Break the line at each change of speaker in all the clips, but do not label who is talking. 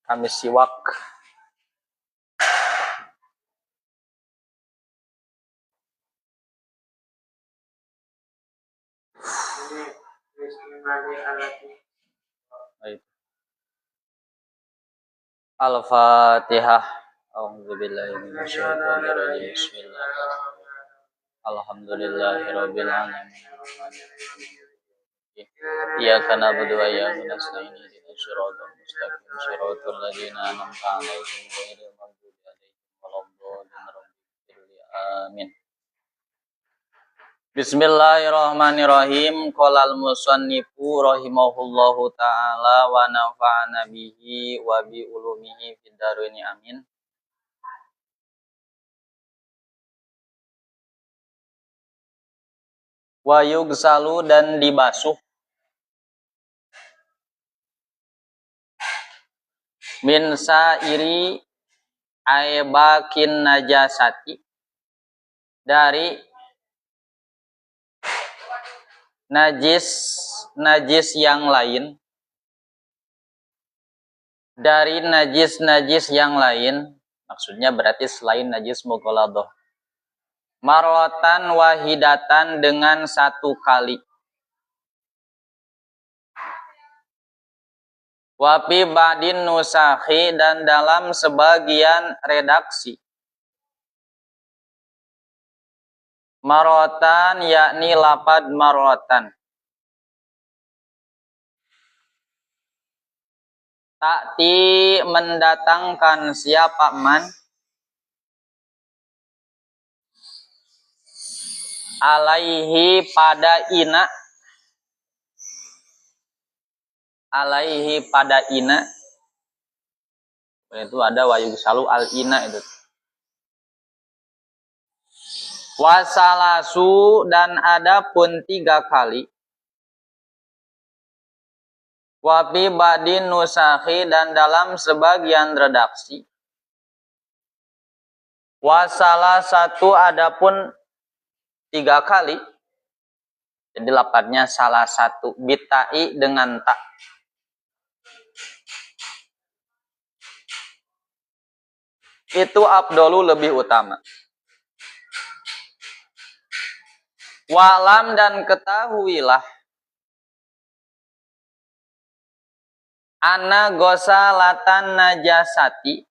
Kami siwak. Al-Fatihah. A'udzubillahi minasyaitonirrajim. Bismillahirrahmanirrahim. Alhamdulillahirabbil alamin. Iyyaka na'budu wa iyyaka nasta'in. Ihdinas siratal mustaqim. Shiratal ladzina an'amta 'alaihim ghairil maghdubi 'alaihim waladdallin. Amin. Bismillahirrahmanirrahim. Qolal musannifu rahimahullahu ta'ala wa nafa'ana bihi wa bi ulumihi fid dharaini amin. Wa yugsalu dan dibasuh min sa'iri aibakin najasati dari najis yang lain, dari najis yang lain, maksudnya berarti selain najis mughaladah, marwatan wahidatan dengan satu kali, wafi ba'din nusakhi dan dalam sebagian redaksi, marwatan yakni lapad marwatan, ta'ti mendatangkan siapa man, alaihi pada ina, alaihi pada ina, itu ada wayug salu al ina itu. Wasalasu dan ada pun 3 kali, wafi badin nusakhi dan dalam sebagian redaksi, wasala satu ada pun 3 kali, jadi lapatnya salah satu, bitai dengan tak. Itu afdolu lebih utama. Walam dan ketahuilah, anna ghasalatan najasati,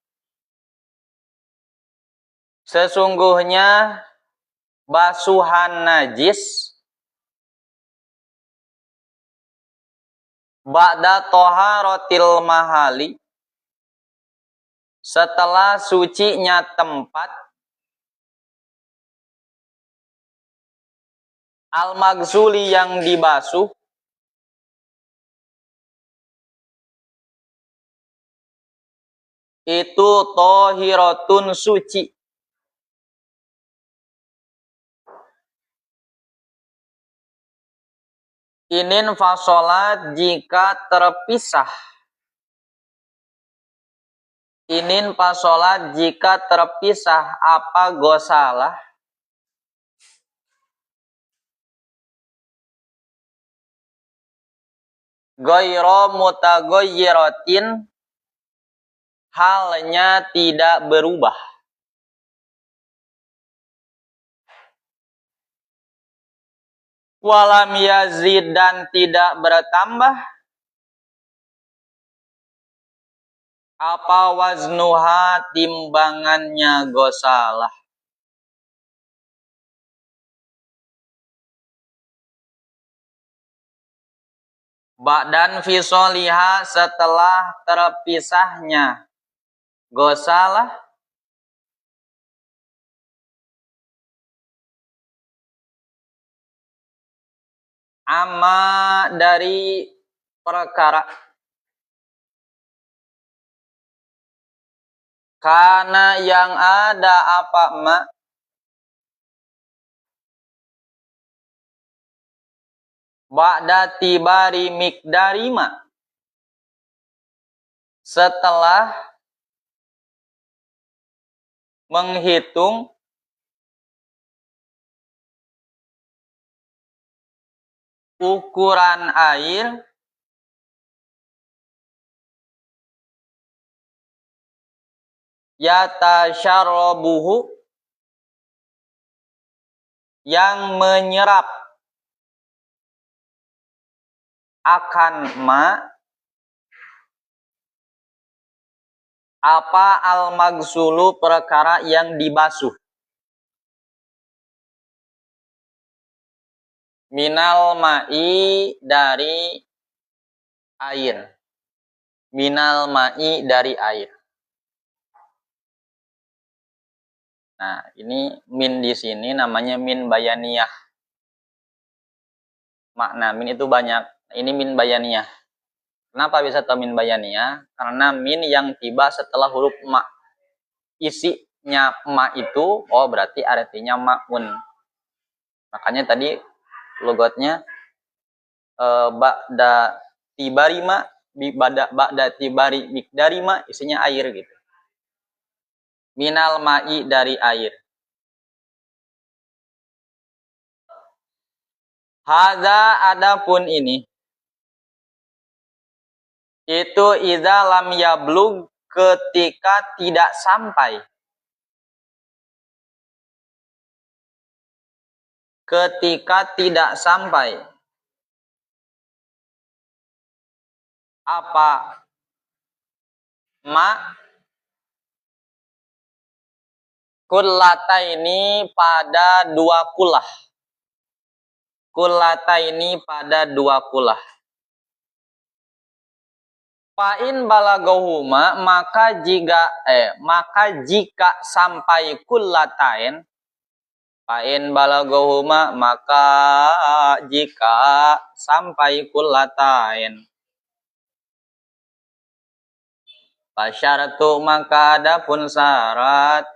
sesungguhnya basuhan najis, ba'da toharotil mahali, setelah sucinya tempat, al-maghsuli yang dibasuh, itu tohiratun suci. Inin fasolat jika terpisah. Inin fasolat jika terpisah apa gosalah, goyro mutagoyiratin, halnya tidak berubah. Walam yazid dan tidak bertambah, apa waznuha timbangannya gosalah. Ba'dan fisoliha setelah terpisahnya gosalah, amma dari perkara, karena yang ada apa ma, ba'da tibari mikdarima, setelah menghitung ukuran air Yatasharrabuhu, yang menyerap akan ma, apa al-magsulu, perkara yang dibasuh, minal ma'i, dari air, minal ma'i, dari air. Nah, ini min di sini namanya min bayaniyah. Makna min itu banyak. Ini min bayaniyah. Kenapa bisa tahu min bayaniyah? Karena min yang tiba setelah huruf ma. Isinya ma itu, oh berarti artinya ma'un. Makanya tadi logatnya ba'da tibari ma, ba'da tibari mikdari ma, isinya air gitu. Minal ma'i, dari air. Hadza, adapun ini, itu idza lam yablug, ketika tidak sampai. Ketika tidak sampai. Apa? Ma kullata ini pada dua kulah. Kullata ini pada dua kulah. Fa'in balagahuma, maka jika sampai kullatain, fa'in balagahuma, maka jika sampai kullatain, fasyaratu, maka adapun syarat,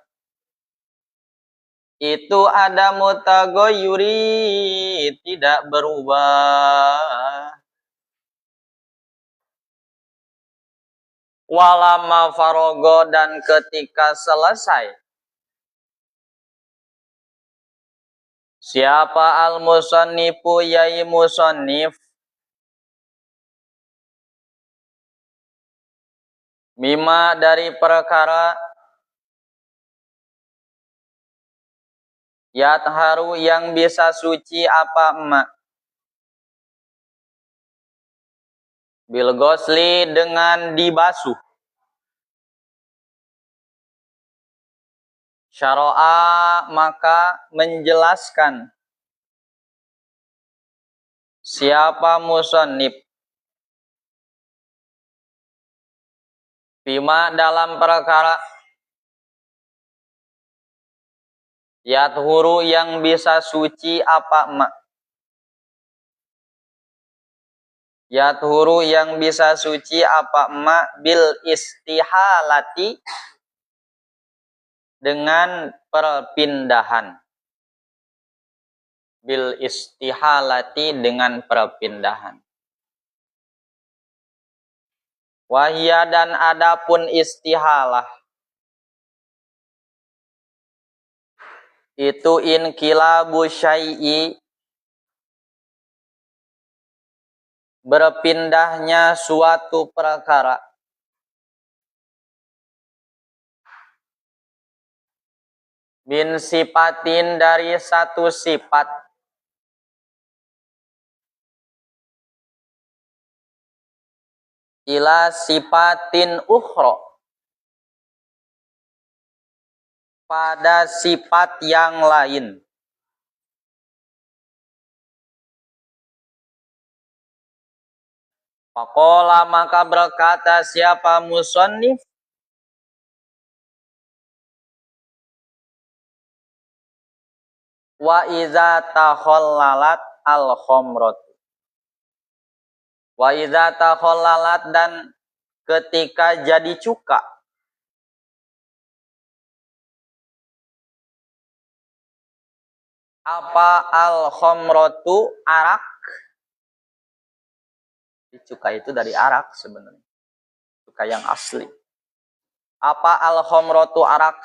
itu ada mutagoyuri, tidak berubah. Walama farogo, dan ketika selesai. Siapa al-musannifu, yai musannif, mima, dari perkara, yatharu, yang bisa suci apa emak, bil gosli, dengan dibasuh. Syara'a, maka menjelaskan siapa musannif, bima, dalam perkara, yathuru, yang bisa suci apa emak, yathuru, yang bisa suci apa emak, bil istihalati, dengan perpindahan. Bil istihalati, dengan perpindahan. Wahia, dan adapun istihalah, itu inqilabu syai'i, berpindahnya suatu perkara, min sifatin, dari satu sifat, ila sifatin ukhra, pada sifat yang lain. Faqala, maka berkata siapa musannif, wa iza takhallalat al-khamrat, wa iza takhallalat, dan ketika jadi cuka, apa al-khamratu, arak. Cuka itu dari arak sebenarnya, cuka yang asli. Apa al-khamratu, arak.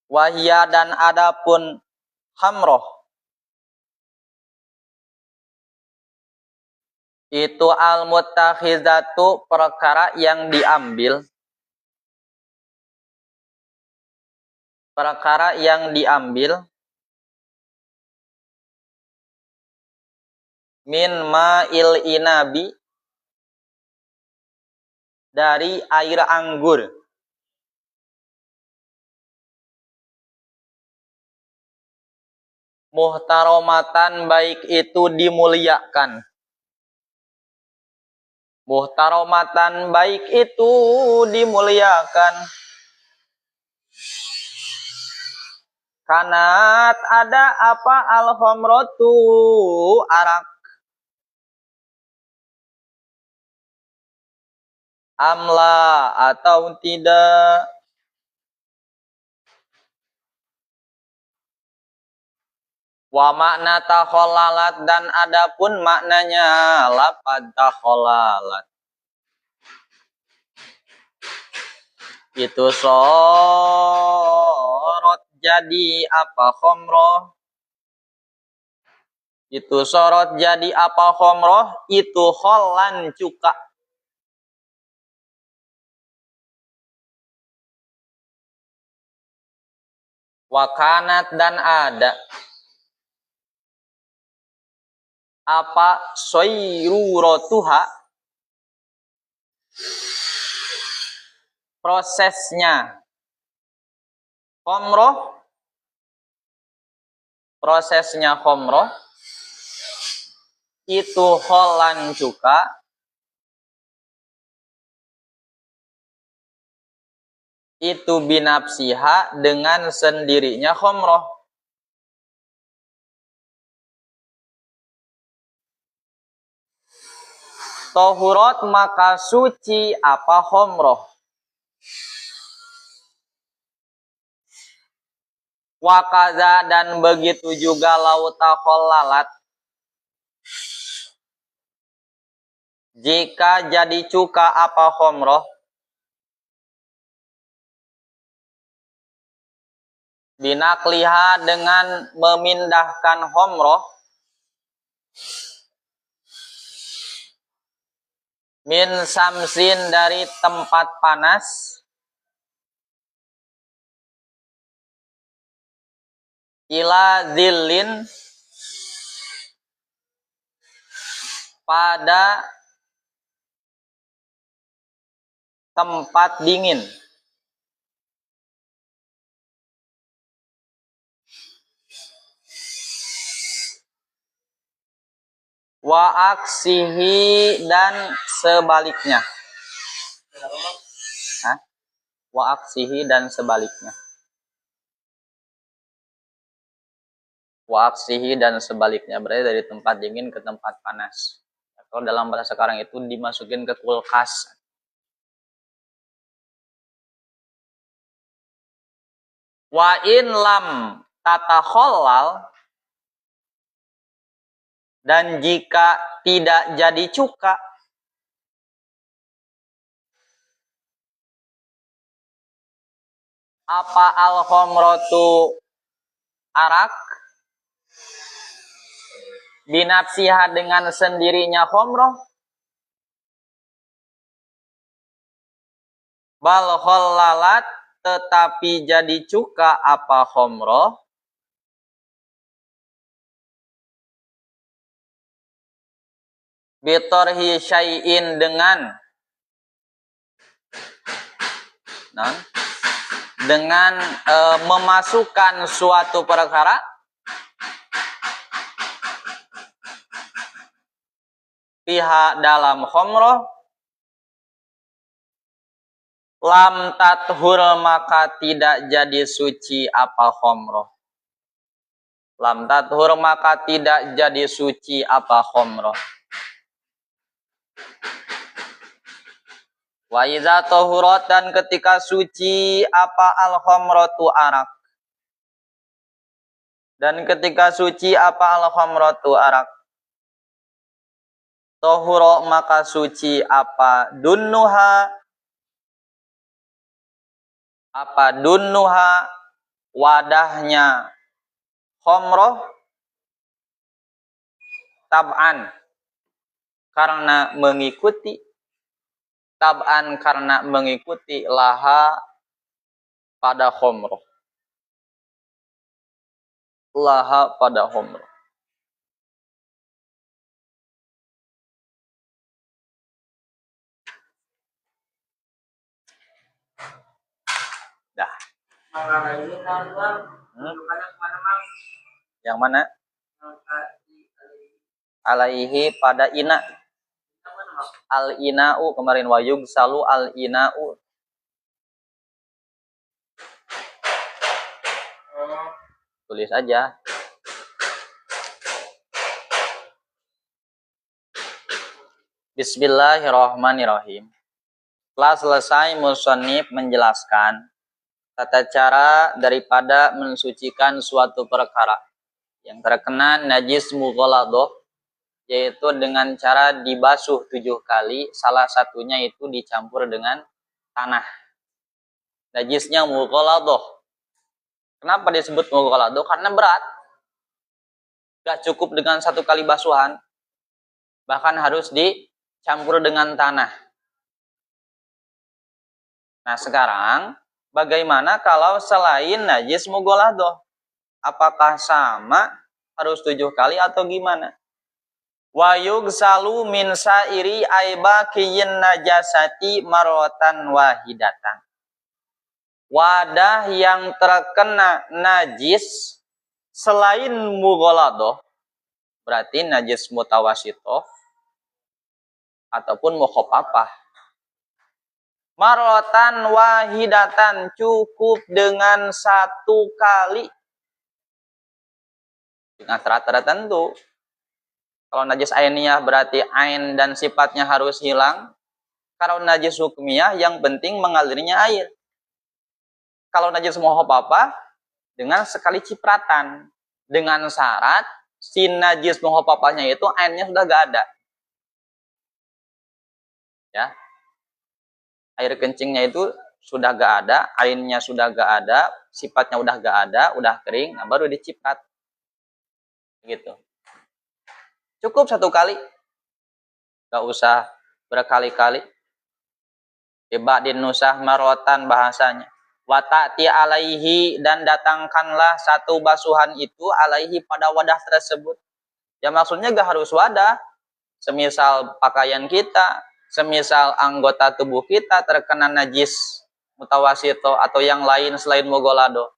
Wahia, dan adapun hamroh, itu al-muttakhizatu, perkara yang diambil, perkara yang diambil min ma'il inabi dari air anggur. Muhtaromatan baik itu dimuliakan. Muhtaromatan baik itu dimuliakan. Kanat ada apa al-khamratu arak. Amla atau tidak. Wa makna takholalat dan adapun maknanya lapad takholalat. Itu sorot jadi apa khomroh. Itu sorot jadi apa khomroh. Itu kholan cuka. Wakanat dan ada apa soyrurotuha prosesnya khomroh, prosesnya khomroh itu kholan cuka itu binafsiha dengan sendirinya khomroh. Tohurot maka suci apa khomroh. Wakaza dan begitu juga lauta kholalat. Jika jadi cuka apa khomroh. Binakliha dengan memindahkan khomroh. Min samsin dari tempat panas. Ila zillin pada tempat dingin. Wa aksihi dan sebaliknya. Hah? Wa aksihi dan sebaliknya. Wa aksihi dan sebaliknya berarti dari tempat dingin ke tempat panas. Kalau dalam bahasa sekarang itu dimasukin ke kulkas. Wa in lam tatakhollal dan jika tidak jadi cuka apa al-khomrotu arak binafsiha dengan sendirinya khomroh bal khollalat tetapi jadi cuka apa khomroh bitorhi syai'in dengan memasukkan suatu perkara pihak dalam khomroh lam tathur maka tidak jadi suci apa khomroh. Lam tathur maka tidak jadi suci apa khomroh. Wa iza tahurat dan ketika suci apa al khomrotu arak. Dan ketika suci apa al khomrotu arak. Tahuro maka suci apa dunnuha. Apa dunnuha wadahnya khomroh tab'an karena mengikuti tab'an karena mengikuti laha pada khomroh laha pada umroh. Dah. Yang mana? Alaihi pada ina. Al ina'u kemarin wayug salu al ina'u. Tulis aja. Bismillahirrahmanirrahim. Setelah selesai musannif menjelaskan tata cara daripada mensucikan suatu perkara yang terkena najis mughaladah, yaitu dengan cara dibasuh 7 kali, salah satunya itu dicampur dengan tanah. Najisnya mughaladah. Kenapa disebut mughaladah? Karena berat. Gak cukup dengan 1 kali basuhan, bahkan harus dicampur dengan tanah. Nah sekarang, bagaimana kalau selain najis mughaladah? Apakah sama harus 7 kali atau gimana? Wa yugsalu min sairi aibaqiyin najasati marwatan wahidatan. Wadah yang terkena najis selain mughaladah, berarti najis mutawasitoh ataupun mukhaffafah. Marwatan wahidatan, cukup dengan 1 kali. Dengan syarat tertentu. Kalau najis ainiyah berarti ain dan sifatnya harus hilang. Kalau najis hukmiyah yang penting mengalirnya air. Kalau najis mukhaffafah dengan sekali cipratan. Dengan syarat si najis mukhaffafahnya itu ainnya sudah gak ada. Ya. Air kencingnya itu sudah gak ada, ainnya sudah gak ada, sifatnya udah gak ada, udah kering, nah baru diciprat. Gitu. Cukup 1 kali. Gak usah berkali-kali. Ibadin nusah marwatan bahasanya. Wata'ti alaihi, dan datangkanlah 1 basuhan itu alaihi pada wadah tersebut. Ya maksudnya gak harus wadah. Semisal pakaian kita, semisal anggota tubuh kita terkena najis mutawasito atau yang lain selain mughaladah,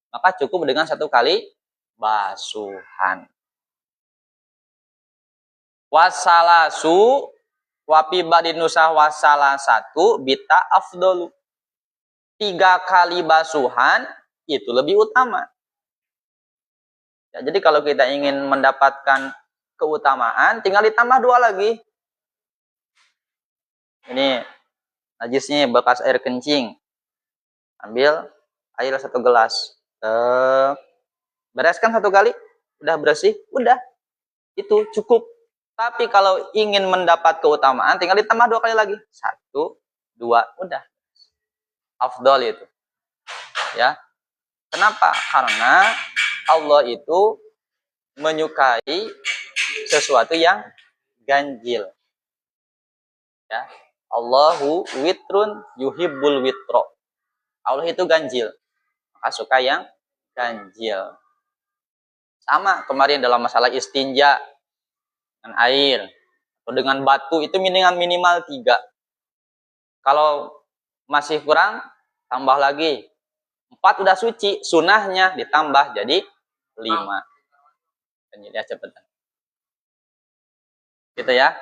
maka cukup dengan 1 kali basuhan. Wasalasu wapi badinusah wasalasatu bita afdolu. 3 kali basuhan itu lebih utama. Ya, jadi kalau kita ingin mendapatkan keutamaan, tinggal ditambah 2 lagi. Ini najisnya bekas air kencing. Ambil air 1 gelas. Bereskan 1 kali, udah bersih, udah. Itu cukup. Tapi kalau ingin mendapat keutamaan, tinggal ditambah 2 kali lagi. 1, 2, udah. Afdol itu. Ya. Kenapa? Karena Allah itu menyukai sesuatu yang ganjil. Ya. Allahu witrun yuhibbul witro. Allah itu ganjil. Maka suka yang ganjil. Sama kemarin dalam masalah istinja dengan air atau dengan batu itu minimal 3. Kalau masih kurang, tambah lagi. 4 udah suci, sunahnya ditambah jadi 5. Jadi ya cepetan. Gitu ya.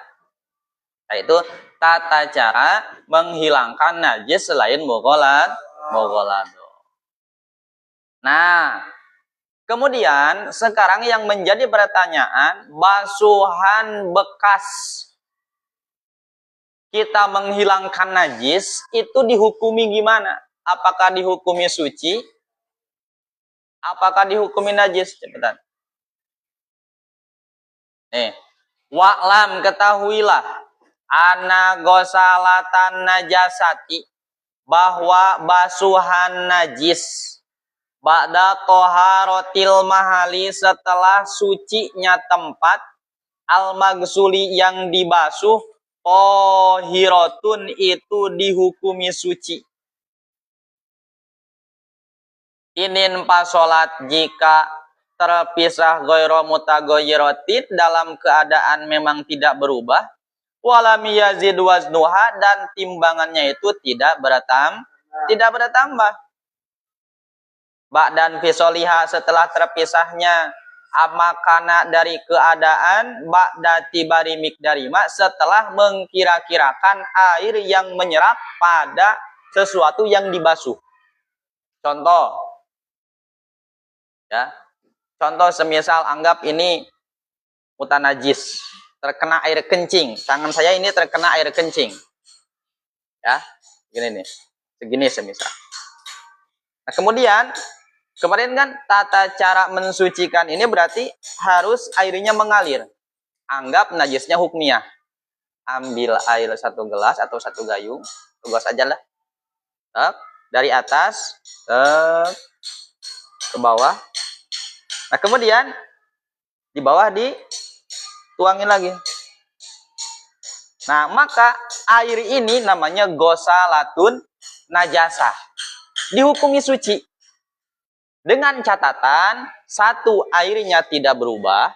Nah itu tata cara menghilangkan najis selain mughaladah. Nah, kemudian sekarang yang menjadi pertanyaan, basuhan bekas kita menghilangkan najis itu dihukumi gimana? Apakah dihukumi suci? Apakah dihukumi najis? Cepetan. Wa'lam, ketahuilah, ana gosalatan najasati, bahwa basuhan najis ba'da toharotil mahali, setelah sucinya tempat, al-magsuli yang dibasuh, tohirotun itu dihukumi suci. Inin pas sholat, jika terpisah ghairu mutaghayyiratin dalam keadaan memang tidak berubah, walam yazid waznuha dan timbangannya itu tidak bertambah. Ba'dan fisoliha setelah terpisahnya amakana dari keadaan ba'da tibari mikdarima setelah mengkira-kirakan air yang menyerap pada sesuatu yang dibasuh. Contoh, ya, contoh semisal anggap ini mutanajis, terkena air kencing. Tangan saya ini terkena air kencing, ya, gini nih, segini semisal. Nah kemudian kemarin kan tata cara mensucikan ini berarti harus airnya mengalir. Anggap najisnya hukmiyah. Ambil air 1 gelas atau 1 gayung, 1 gelas aja lah. Dari atas ke bawah. Nah kemudian di bawah dituangin lagi. Nah maka air ini namanya gosalatun najasah. Dihukumi suci. Dengan catatan, 1, airnya tidak berubah.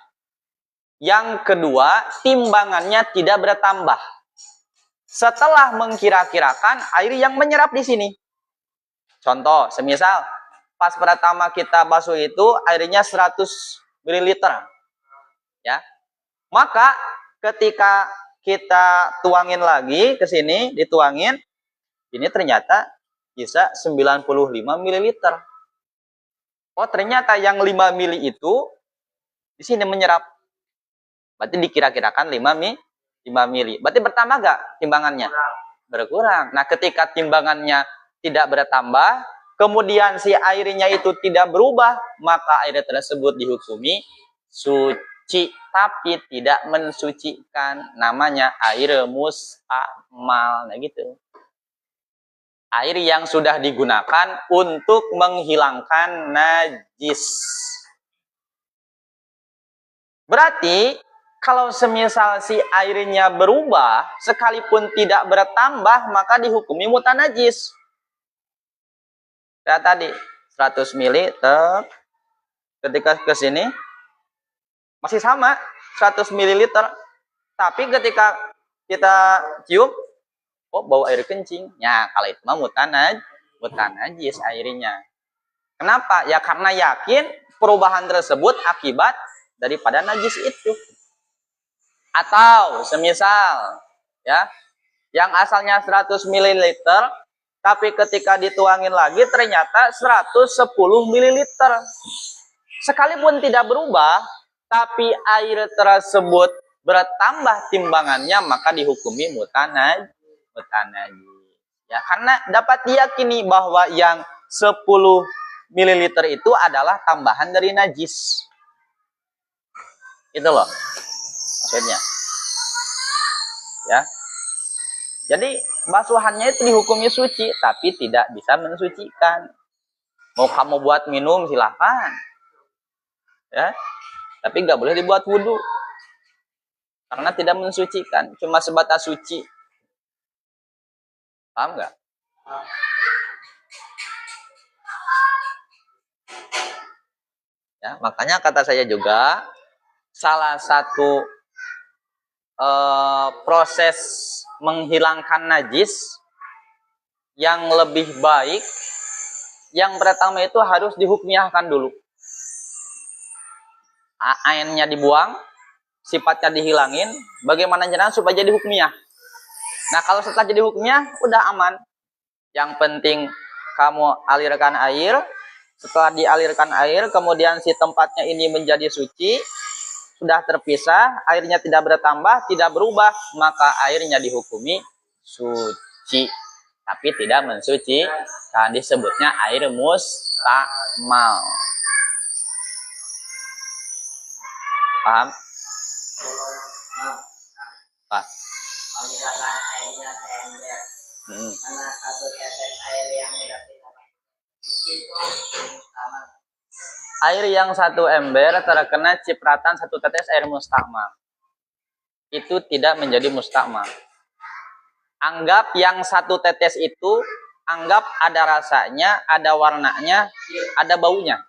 Yang kedua, timbangannya tidak bertambah. Setelah mengkira-kirakan air yang menyerap di sini. Contoh, semisal pas pertama kita basuh itu airnya 100 ml. Ya. Maka ketika kita tuangin lagi ke sini, dituangin, ini ternyata bisa 95 ml. Oh, ternyata yang 5 mili itu di sini menyerap. Berarti dikira-kirakan 5 mili. Berarti bertambah nggak timbangannya? Berkurang. Nah, ketika timbangannya tidak bertambah, kemudian si airnya itu tidak berubah, maka air tersebut dihukumi suci, tapi tidak mensucikan. Namanya air mustamal. Nah, gitu. Air yang sudah digunakan untuk menghilangkan najis. Berarti kalau semisal si airnya berubah sekalipun tidak bertambah maka dihukumi mutanajis. Kayak tadi 100 ml ketika ke sini masih sama 100 ml, tapi ketika kita cium, oh bau air kencing. Ya kalau itu mah mutanajis airnya. Kenapa? Ya karena yakin perubahan tersebut akibat daripada najis itu. Atau semisal ya, yang asalnya 100 ml tapi ketika dituangin lagi ternyata 110 ml. Sekalipun tidak berubah, tapi air tersebut bertambah timbangannya maka dihukumi mutanajis. Ya, karena dapat diyakini bahwa yang 10 ml itu adalah tambahan dari najis. Itu loh maksudnya. Ya. Jadi basuhannya itu dihukumi suci, tapi tidak bisa mensucikan. Mau kamu buat minum silahkan. Ya. Tapi nggak boleh dibuat wudhu. Karena tidak mensucikan, cuma sebatas suci. Paham nggak? Ya, makanya kata saya juga salah satu proses menghilangkan najis yang lebih baik, yang pertama itu harus dihukmiyahkan dulu. Ainnya dibuang, sifatnya dihilangin, bagaimana caranya supaya jadi hukmiyah. Nah kalau setelah jadi hukmiyah udah aman. Yang penting kamu alirkan air. Setelah dialirkan air, kemudian si tempatnya ini menjadi suci, sudah terpisah, airnya tidak bertambah, tidak berubah, maka airnya dihukumi suci, tapi tidak mensuci. Nah, disebutnya air mustamal. Paham? Pak. Kalau misalkan airnya seember, mana satu tetes air yang tidak air yang 1 ember terkena cipratan 1 tetes air mustakmal, itu tidak menjadi mustakmal. Anggap yang 1 tetes itu, anggap ada rasanya, ada warnanya, ada baunya.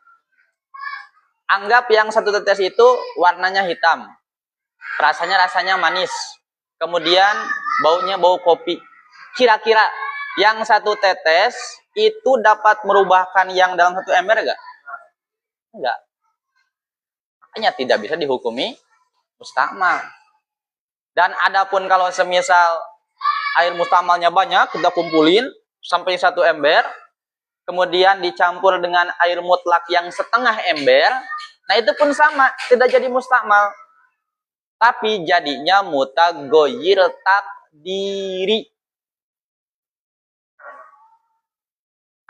Anggap yang satu tetes itu warnanya hitam. Rasanya manis. Kemudian baunya bau kopi. Kira-kira yang satu tetes itu dapat merubahkan yang dalam satu ember enggak? Enggak. Makanya tidak bisa dihukumi mustakmal. Dan adapun kalau semisal air mustakmalnya banyak, kita kumpulin sampai satu ember, kemudian dicampur dengan air mutlak yang setengah ember, nah itu pun sama, tidak jadi mustakmal. Tapi jadinya mutagoyir takdiri.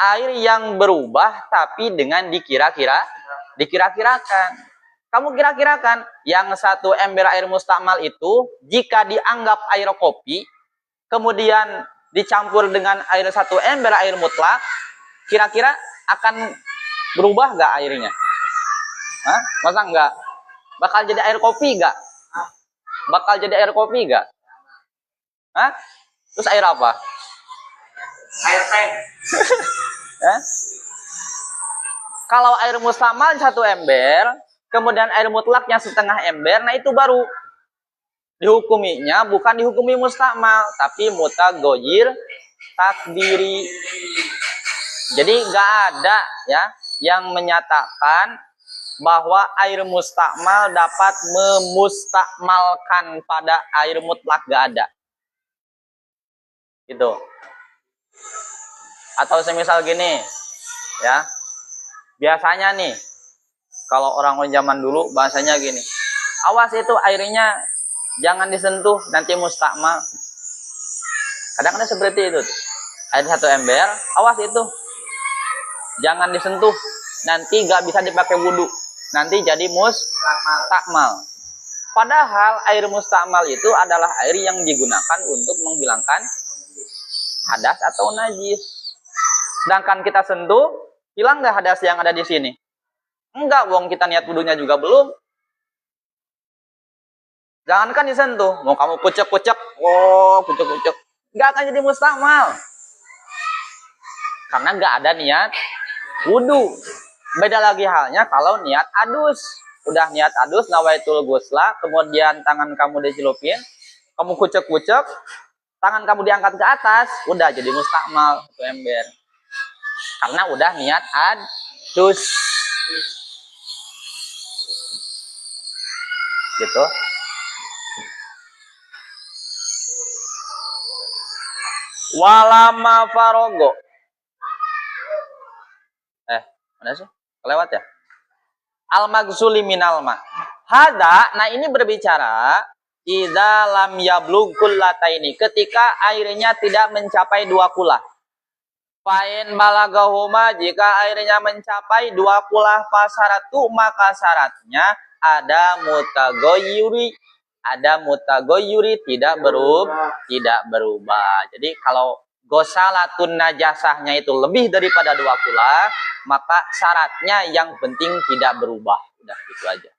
Air yang berubah tapi dengan dikira-kirakan. Kamu kira-kirakan yang satu ember air mustakmal itu jika dianggap air kopi, kemudian dicampur dengan air satu ember air mutlak, kira-kira akan berubah nggak airnya? Hah? Masa nggak? Bakal jadi air kopi nggak? Bakal jadi air kopi nggak? Hah? Terus air apa? Air teh. Kalau air mustakmal satu ember, kemudian air mutlaknya setengah ember, nah itu baru dihukuminya bukan dihukumi mustakmal, tapi mutagoyir takdiri. Jadi nggak ada ya yang menyatakan bahwa air mustakmal dapat memustakmalkan pada air mutlak, nggak ada. Gitu. Atau semisal gini, ya. Biasanya nih, kalau orang zaman dulu bahasanya gini, awas itu airnya jangan disentuh, nanti mustakmal. Kadang-kadang seperti itu. Air satu ember, awas itu jangan disentuh, nanti gak bisa dipakai wudhu, nanti jadi mustakmal. Padahal air mustakmal itu adalah air yang digunakan untuk menghilangkan hadas atau najis. Sedangkan kita sentuh, hilang nggak hadas yang ada di sini? Enggak, wong kita niat wudhunya juga belum. Jangankan disentuh, mau kamu kucek-kucek, kucek-kucek, nggak akan jadi mustakmal. Karena nggak ada niat wudhu. Beda lagi halnya kalau niat adus. Udah niat adus, nawaitul ghusla, kemudian tangan kamu dicelupin, kamu kucek-kucek, tangan kamu diangkat ke atas, udah jadi mustakmal satu ember. Karena udah niat adus. Gitu. Walama farogo. Mana sih? Kelewat ya? Al-maghsuli minal ma. Hada, nah ini berbicara idza lam yablugh kullataini, ketika airnya tidak mencapai dua kulah. Fa'in balagahuma, jika airnya mencapai dua kulah fasaratu, maka syaratnya ada mutagoyuri tidak berubah. Jadi kalau gosalatun najasahnya itu lebih daripada dua kulah, maka syaratnya yang penting tidak berubah. Udah gitu aja.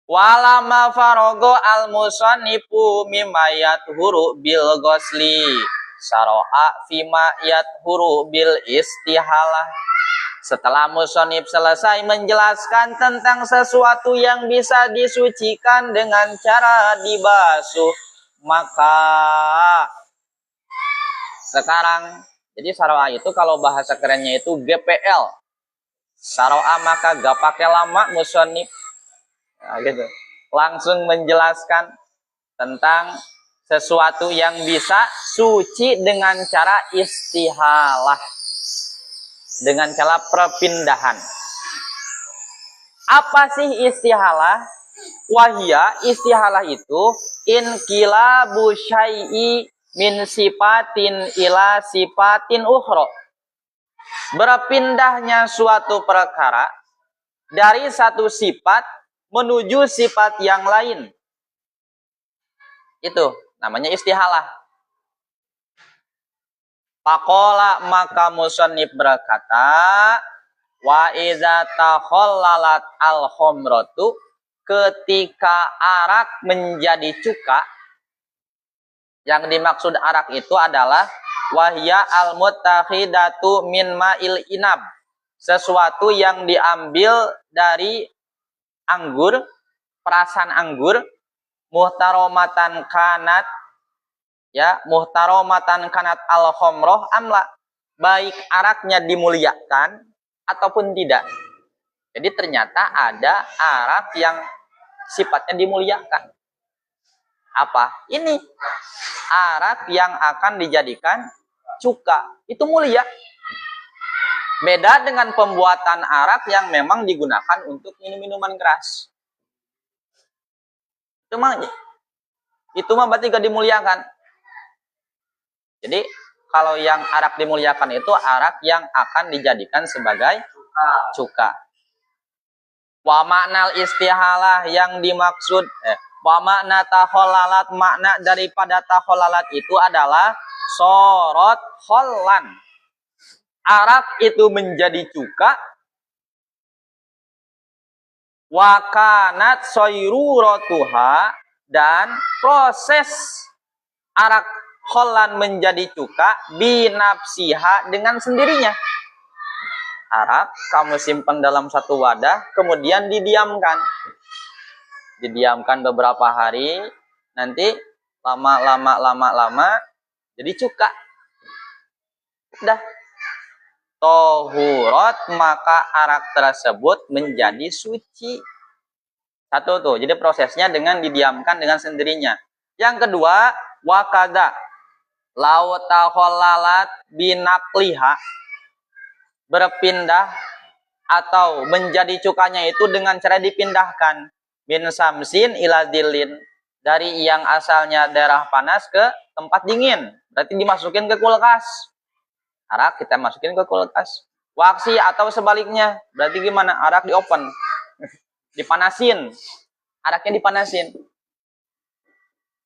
Walama farogo al musannifu mimma yathuru bil ghusli saro'a fima yathuru bil istihalah. Setelah musonib selesai menjelaskan tentang sesuatu yang bisa disucikan dengan cara dibasuh, maka sekarang, jadi saro'a itu kalau bahasa kerennya itu GPL. Saro'a maka gak pakai lama musonib. Nah, gitu. Langsung menjelaskan tentang sesuatu yang bisa suci dengan cara istihalah, dengan cara perpindahan. Apa sih istihalah? Wahia, istihalah itu inqilabu syai'i min sifatin ila sifatin ukhra. Berpindahnya suatu perkara dari satu sifat menuju sifat yang lain. Itu namanya istihalah. Faqala, maka musannif berkata, wa idza takhallalat al-khamratu, ketika arak menjadi cuka. Yang dimaksud arak itu adalah wahya al-muttakhidatu min ma'il inab, sesuatu yang diambil dari anggur, perasan anggur, muhtaromatan kanat, ya, muhtaromatan kanat al khomroh amla, baik araknya dimuliakan ataupun tidak. Jadi ternyata ada arak yang sifatnya dimuliakan. Apa? Ini arak yang akan dijadikan cuka. Itu mulia. Beda dengan pembuatan arak yang memang digunakan untuk minum-minuman keras. Itu mah berarti gak dimuliakan. Jadi kalau yang arak dimuliakan itu arak yang akan dijadikan sebagai cuka. Wa maknal istihalah yang dimaksud wa makna tahollalat, makna daripada tahollalat itu adalah sorot hollan. Arak itu menjadi cuka. Wa kanat soyruratuha, dan proses arak hollan menjadi cuka binafsiha, dengan sendirinya. Arak kamu simpan dalam satu wadah, kemudian didiamkan beberapa hari, nanti lama jadi cuka. Udah tohurat, maka arak tersebut menjadi suci. Satu tuh, jadi prosesnya dengan didiamkan dengan sendirinya. Yang kedua, wakada lau tahollalat binakliha, berpindah atau menjadi cukanya itu dengan cara dipindahkan min samsin ila dilin, dari yang asalnya daerah panas ke tempat dingin, berarti dimasukin ke kulkas. Arak kita masukin ke kulkas. Waksi atau sebaliknya, berarti gimana? Arak di open, dipanasin, araknya dipanasin,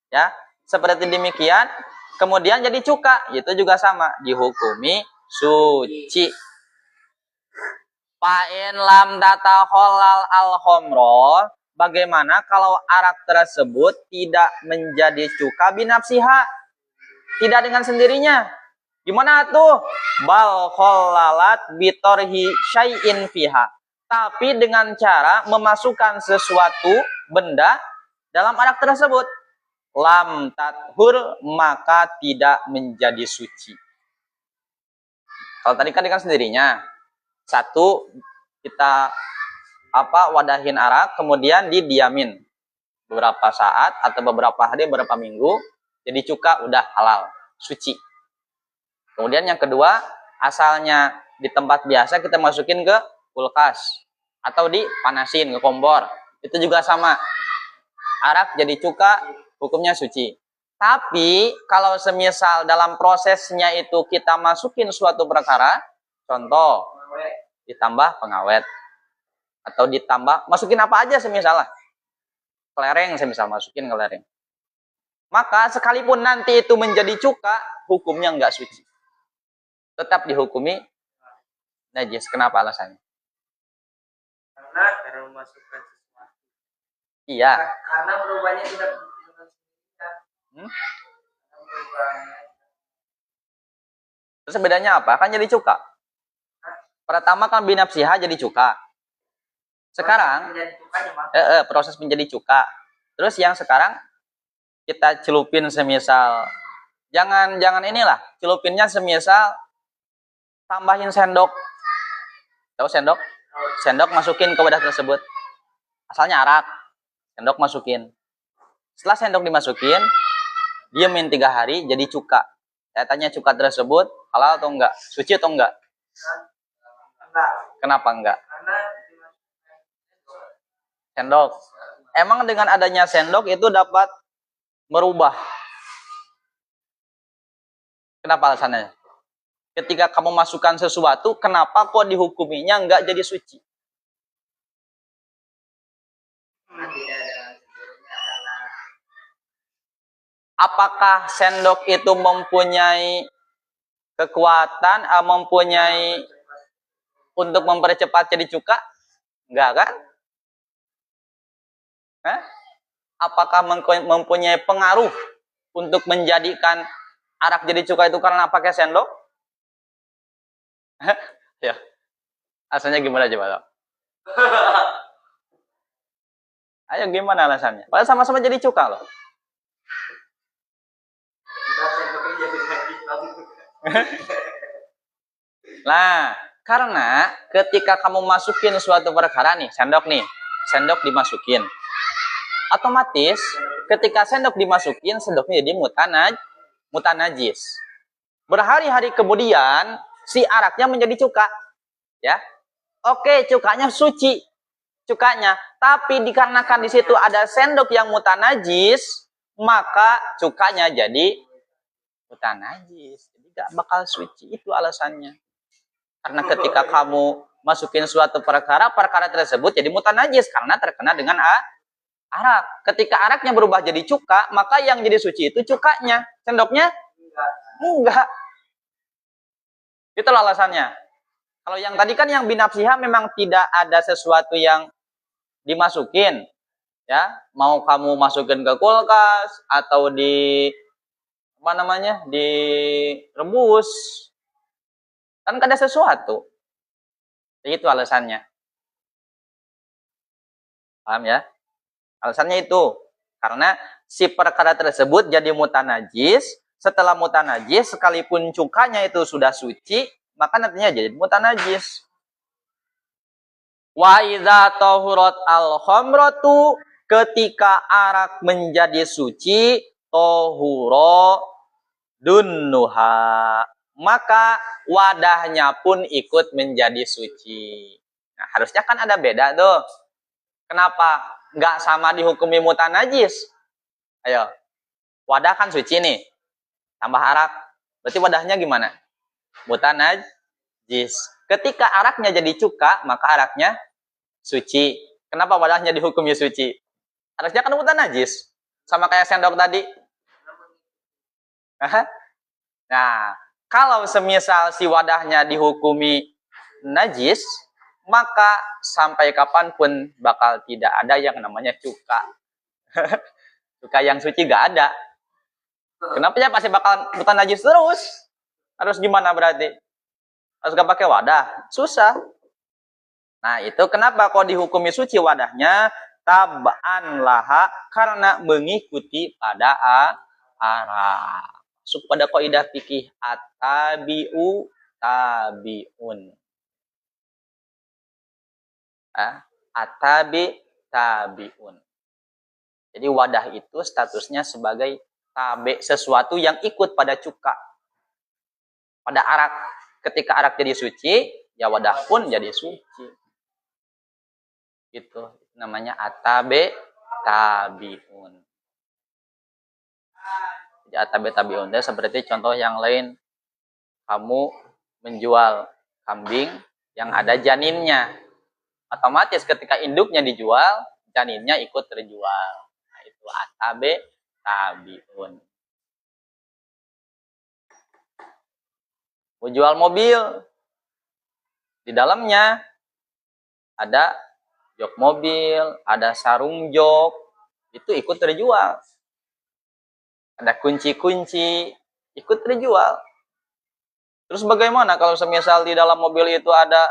ya, seperti demikian. Kemudian jadi cuka, itu juga sama, dihukumi suci. Fa'in lam data holal al khomro, bagaimana kalau arak tersebut tidak menjadi cuka binafsiha, tidak dengan sendirinya? Gimana tuh? Bal kholalat bitorhi syai'in fiha, tapi dengan cara memasukkan sesuatu benda dalam arak tersebut. Lam tathur, maka tidak menjadi suci. Kalau tadi kan dengan sendirinya, satu kita wadahin arak, kemudian didiamin beberapa saat atau beberapa hari, beberapa minggu, jadi cuka, udah halal, suci. Kemudian yang kedua, asalnya di tempat biasa, kita masukin ke kulkas atau dipanasin ke kompor, itu juga sama, arak jadi cuka, hukumnya suci. Tapi kalau semisal dalam prosesnya itu kita masukin suatu perkara, contoh ditambah pengawet atau ditambah masukin apa aja, semisal kelereng, semisal masukin kelereng, maka sekalipun nanti itu menjadi cuka, hukumnya enggak suci, tetap dihukumi najis. Kenapa alasannya?
Karena memasukkan sesuatu.
Iya.
Karena berubahnya tidak.
Terus bedanya apa? Kan jadi cuka. Pertama kan binafsiha jadi cuka. Sekarang proses menjadi cuka. Terus yang sekarang kita celupin semisal, jangan inilah, celupinnya semisal tambahin sendok. Tahu sendok? Sendok masukin ke wadah tersebut. Asalnya arak, sendok masukin. Setelah sendok dimasukin, diamin 3 hari jadi cuka. Saya tanya, cuka tersebut halal atau enggak? Suci atau enggak?
Enggak.
Kenapa enggak?
Karena
Sendok. Emang dengan adanya sendok itu dapat merubah. Kenapa alasannya? Ketika kamu masukkan sesuatu, kenapa kok dihukuminya enggak jadi suci? Apakah sendok itu mempunyai kekuatan, mempunyai untuk mempercepat jadi cuka? Enggak kan? Apakah mempunyai pengaruh untuk menjadikan arak jadi cuka itu karena pakai sendok? Ya. Alasannya gimana coba lo? Ayo gimana alasannya? Padahal sama-sama jadi cuka loh.
Kita sendoknya jadi lagi langsung.
Nah, karena ketika kamu masukin suatu perkara nih, sendok dimasukin. Otomatis ketika sendok dimasukin, sendoknya jadi mutanajis. Berhari-hari kemudian si araknya menjadi cuka, ya. Oke, cukanya suci, cukanya. Tapi dikarenakan di situ ada sendok yang mutanajis, maka cukanya jadi mutanajis. Jadi gak bakal suci. Itu alasannya. Karena ketika kamu masukin suatu perkara tersebut jadi mutanajis karena terkena dengan arak. Ketika araknya berubah jadi cuka, maka yang jadi suci itu cukanya. Sendoknya enggak. Itulah alasannya. Kalau yang tadi kan yang binafsiha memang tidak ada sesuatu yang dimasukin, ya. Mau kamu masukin ke kulkas atau direbus, kan ada sesuatu. Itu alasannya. Paham ya? Alasannya itu karena si perkara tersebut jadi mutanajis. Setelah mutanajis, sekalipun cukanya itu sudah suci, maka nantinya jadi mutanajis. Wa idza tahurat al-khamratu, ketika arak menjadi suci, tahura dunnuha, maka wadahnya pun ikut menjadi suci. Nah, harusnya kan ada beda tuh. Kenapa nggak sama dihukumi mutanajis? Ayo, wadah kan suci nih, tambah arak, berarti wadahnya gimana? Mutanajis. Ketika araknya jadi cuka, maka araknya suci. Kenapa wadahnya dihukumi suci? Harusnya kan mutanajis, sama kayak sendok tadi. Nah, kalau semisal si wadahnya dihukumi najis, maka sampai kapanpun bakal tidak ada yang namanya cuka. Cuka yang suci gak ada. Kenapa ya pasti bakal mutanajis terus? Harus gimana berarti? Harus gak pakai wadah? Susah. Nah, itu kenapa kok dihukumi suci wadahnya? Tab'an laha, karena mengikuti pada arak. Masuk pada kaidah fikih at-tabi'u tabi'un. At-tabi tabi'un. Jadi wadah itu statusnya sebagai tabi, sesuatu yang ikut pada cuka. Pada arak. Ketika arak jadi suci, ya wadah pun jadi suci. Itu namanya at-tabi tabi'un. Jadi at-tabi tabi'un itu seperti contoh yang lain. Kamu menjual kambing yang ada janinnya. Otomatis ketika induknya dijual, janinnya ikut terjual. Nah, itu at-tabi tabi'un. Mau jual mobil, di dalamnya ada jok mobil, ada sarung jok, itu ikut terjual. Ada kunci-kunci, ikut terjual. Terus bagaimana kalau semisal di dalam mobil itu ada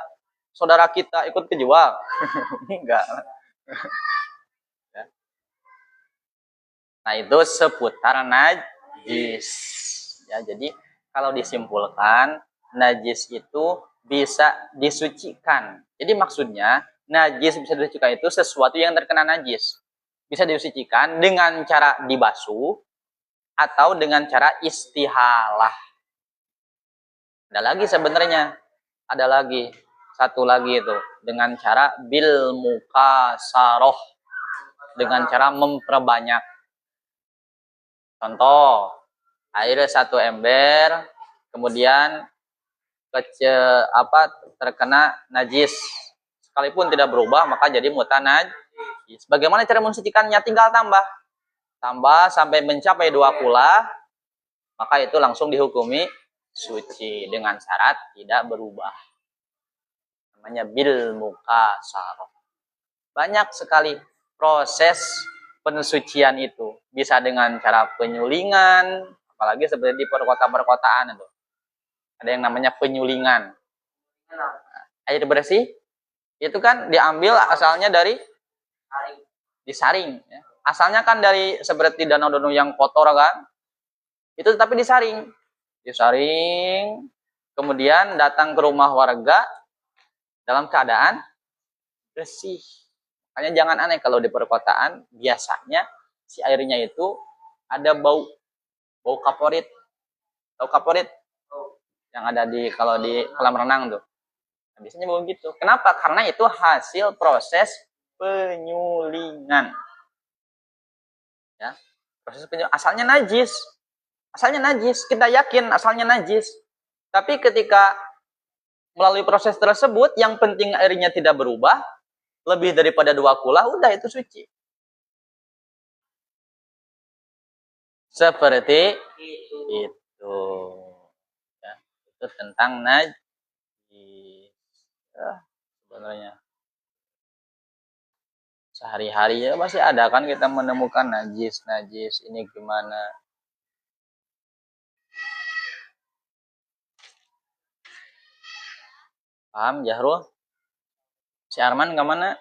saudara kita ikut terjual? Enggak. Nah, itu seputar najis. Ya, jadi kalau disimpulkan, najis itu bisa disucikan. Jadi maksudnya, najis bisa disucikan itu sesuatu yang terkena najis. Bisa disucikan dengan cara dibasuh atau dengan cara istihalah. Ada lagi sebenarnya. Ada lagi. Satu lagi itu. Dengan cara bil mukasaroh. Dengan cara memperbanyak. Contoh. Air 1 ember. Kemudian terkena najis. Sekalipun tidak berubah, maka jadi mutanajis. Bagaimana cara mensucikannya? Tinggal tambah. Tambah sampai mencapai 2 kula, maka itu langsung dihukumi suci dengan syarat tidak berubah. Namanya bil mukasaroh. Banyak sekali proses pensucian itu. Bisa dengan cara penyulingan, apalagi seperti di perkotaan itu. Ada yang namanya penyulingan. Air bersih itu kan diambil asalnya dari disaring. Ya. Asalnya kan dari seperti danau-danau yang kotor kan, itu tapi disaring. Disaring, kemudian datang ke rumah warga dalam keadaan bersih. Makanya jangan aneh kalau di perkotaan biasanya si airnya itu ada bau kaporit. Tahu kaporit? Yang ada di kalau di kolam renang tuh. Nah, biasanya bau gitu. Kenapa? Karena itu hasil proses penyulingan. Ya. Proses penyulingan asalnya najis. Asalnya najis, kita yakin asalnya najis. Tapi ketika melalui proses tersebut yang penting airnya tidak berubah, lebih daripada 2 kula, udah itu suci. Seperti itu. Ya, itu tentang najis. Ya, sebenarnya sehari-hari ya masih ada kan kita menemukan najis ini gimana. Paham Jahrul? Si Arman kemana?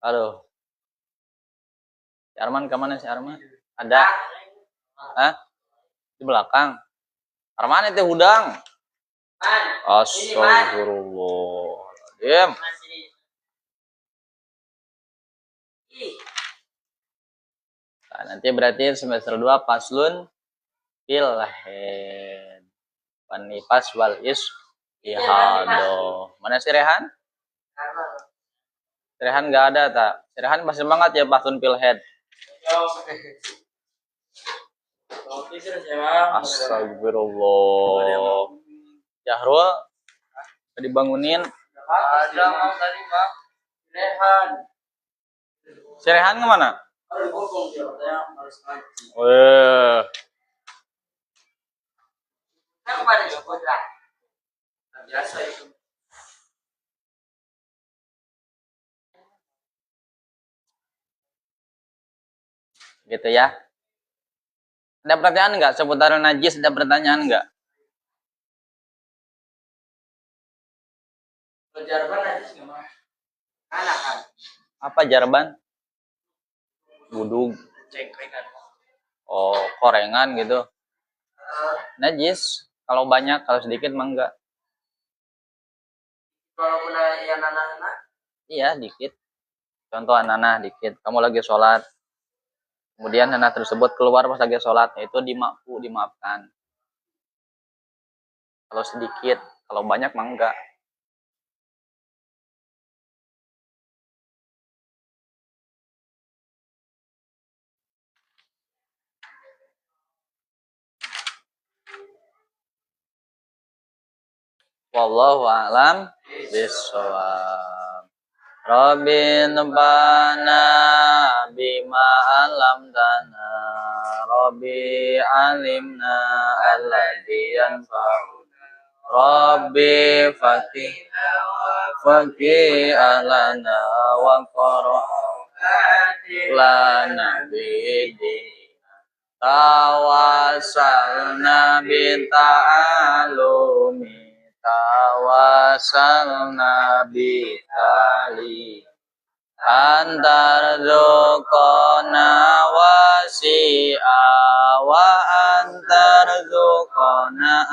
Aduh. Si Arman kemana si Arman? Ada? Hah? Di belakang. Arman itu hudang. Astagfirullahaladzim. Nah, nanti berarti semester 2 paslun filhed. Panipas wal ihado. Mana si Rehan? Si Rehan nggak ada tak? Si Rehan masih semangat ya paslun filhed. Astagfirullah. Jahrul dibangunin.
Ada mau tadi Bang. Rehan.
Si Rehan kemana?
Biasa itu.
Gitu ya. Ada pertanyaan nggak seputar najis? Ada pertanyaan nggak?
Jarban najis gimana? Anak kan.
Apa jarban? Budug.
Cengkrengan.
Oh, korengan gitu. Najis. Kalau banyak, kalau sedikit mah enggak.
Kalau punya yang anak-anak?
Iya, dikit. Contoh nanah dikit. Kamu lagi sholat. Kemudian nanah tersebut keluar pas lagi sholat. Itu dimaafkan. Kalau sedikit, kalau banyak mah enggak. Wallahu a'lam bishawab. Rabbin bana bima alamtana. Rabbi alimna alladhi yanfa'una. Rabbi fakih alana wa lana bidi. Tawasalna bita'alumi. Tawasalna bitali. Antar dzukona wasi'a wa antar dzukona